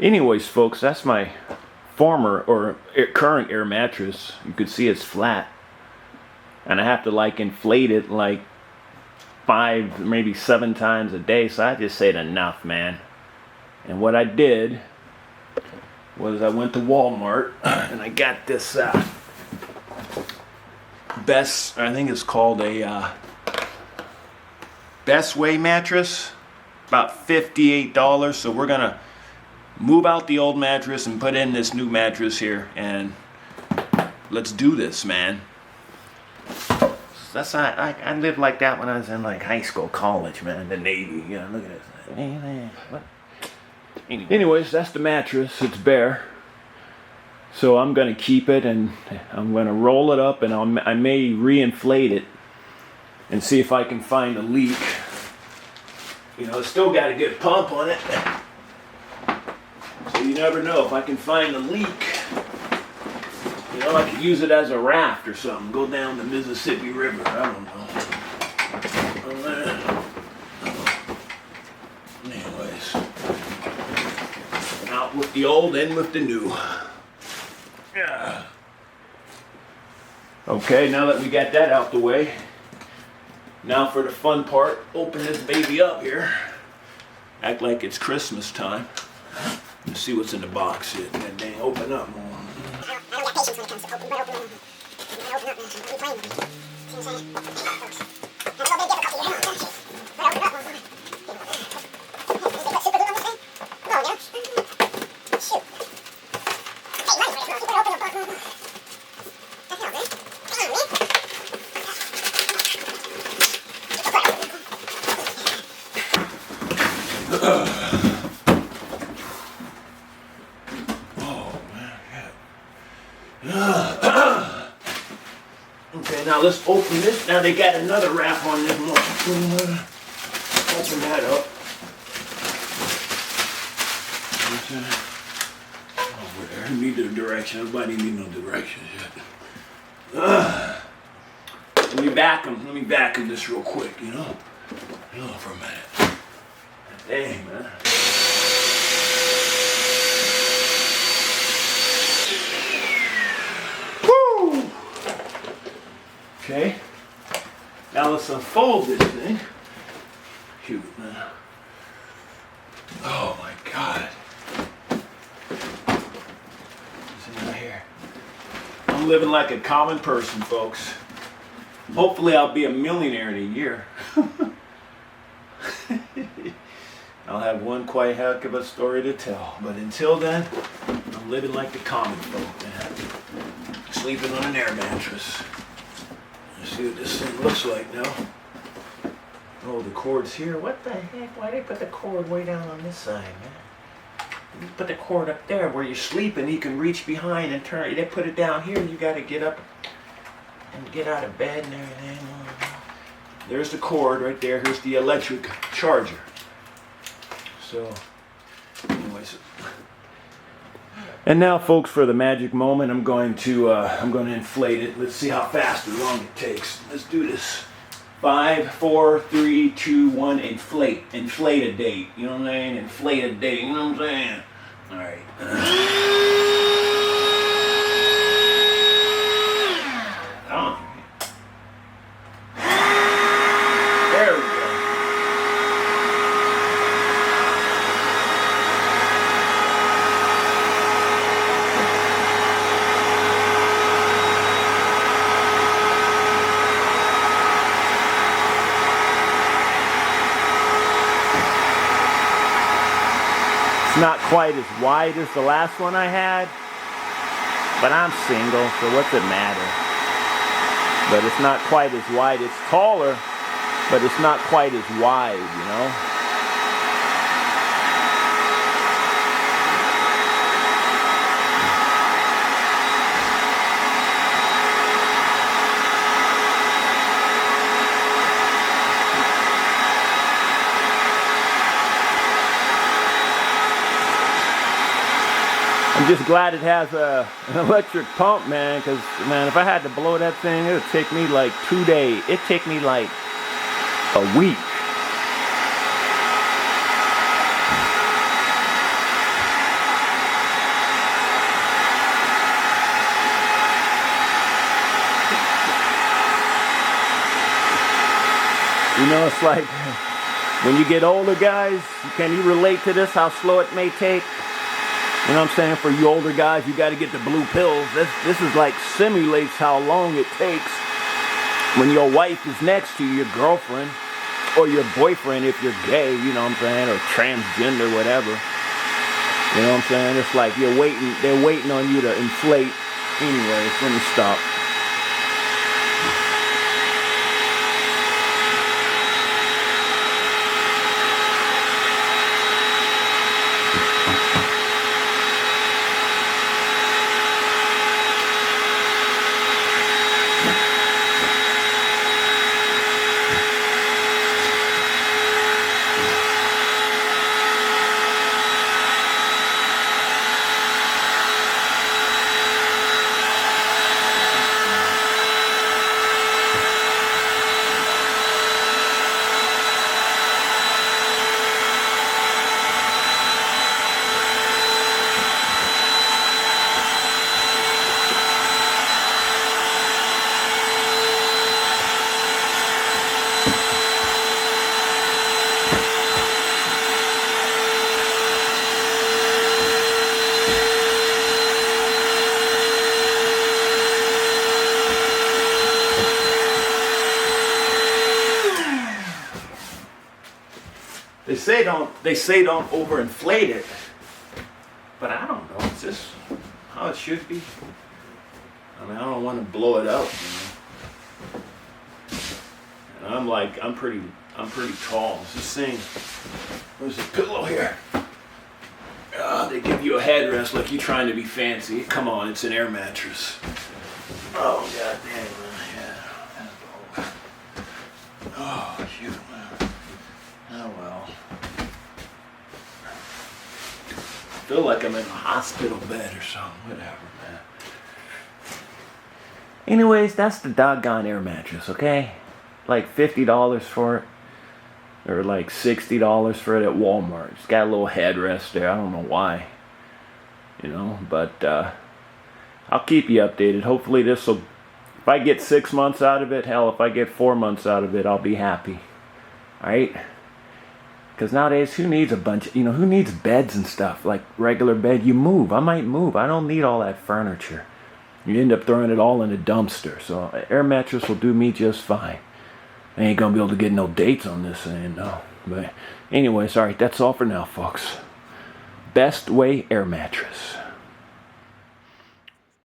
Anyways, folks, that's my former or current air mattress. You could see it's flat, and I have to like inflate it like 5, maybe 7 times a day. So I just said enough, man. And what I did was I went to Walmart and I got this I think it's called a Bestway mattress, about $58. So we're gonna move out the old mattress and put in this new mattress here, and let's do this, man. That's not, I lived like that when I was in like high school, college, man. The Navy, yeah. Look at this. What? Anyways, that's the mattress. It's bare. So I'm gonna keep it, and I'm gonna roll it up, and I may re-inflate it and see if I can find a leak. You know, it's still got a good pump on it. So you never know. If I can find a leak, you know, I could use it as a raft or something. Go down the Mississippi River. I don't know. Anyways, out with the old, in with the new. Yeah. Okay, now that we got that out the way, now for the fun part. Open this baby up here. Act like it's Christmas time. Let's see what's in the box here. That dang, open up more. I don't got patience when it comes to open, but open up, man. I'll be playing with it. See what I'm saying? Have a little bit of difficulty, but open up. Is it super good on this thing? No, yeah. Shoot. Hey, money for this, you better open up. What the hell, man? Come on, man. Okay, now let's open this. Now they got another wrap on this one. Open that up. Over there. Need the direction. Nobody need no directions yet. Let me back him this real quick, you know? Hold on for a minute. Dang, man. Okay, now let's unfold this thing. Shoot, man. Oh my God. What's in right here? I'm living like a common person, folks. Hopefully I'll be a millionaire in a year. I'll have one quite heck of a story to tell. But until then, I'm living like the common folk, man. Sleeping on an air mattress. Let's see what this thing looks like now. Oh, the cord's here. What the heck? Why they put the cord way down on this side, man? You put the cord up there where you're sleeping. You can reach behind and turn. They put it down here. You got to get up and get out of bed and everything. There's the cord right there. Here's the electric charger. So, anyways. And now, folks, for the magic moment, I'm going to inflate it. Let's see how fast or long it takes. Let's do this. 5, 4, 3, 2, 1. Inflate. Inflate a date. You know what I'm saying? Inflate a date. You know what I'm saying? All right. There we go. It's not quite as wide as the last one I had, but I'm single, so what's it matter? But it's not quite as wide. It's taller, but it's not quite as wide, you know? I'm just glad it has an electric pump, man, because, man, if I had to blow that thing, it would take me like 2 days. It'd take me like a week. know, it's like when you get older, guys, can you relate to this, how slow it may take? You know what I'm saying? For you older guys, you got to get the blue pills. This is like simulates how long it takes when your wife is next to you, your girlfriend, or your boyfriend if you're gay, you know what I'm saying, or transgender, whatever. You know what I'm saying? It's like they're waiting on you to inflate. Anyways, let me stop. They say don't overinflate it, but I don't know. It's just how it should be. I mean, I don't want to blow it out, you know. And I'm pretty tall. It's this thing. There's a pillow here. They give you a headrest like you're trying to be fancy. Come on, it's an air mattress. Oh god damn, yeah. Oh shoot, man. Oh well. I feel like I'm in a hospital bed or something. Whatever, man. Anyways, that's the doggone air mattress, okay? Like $50 for it. Or like $60 for it at Walmart. It's got a little headrest there. I don't know why. You know, but I'll keep you updated. Hopefully this will, if I get 6 months out of it, hell, if I get 4 months out of it, I'll be happy. Alright? Because nowadays, who needs a bunch, who needs beds and stuff? Like regular bed, you move. I might move. I don't need all that furniture. You end up throwing it all in a dumpster. So an air mattress will do me just fine. I ain't gonna be able to get no dates on this thing, no. But anyways, alright, that's all for now, folks. Bestway air mattress.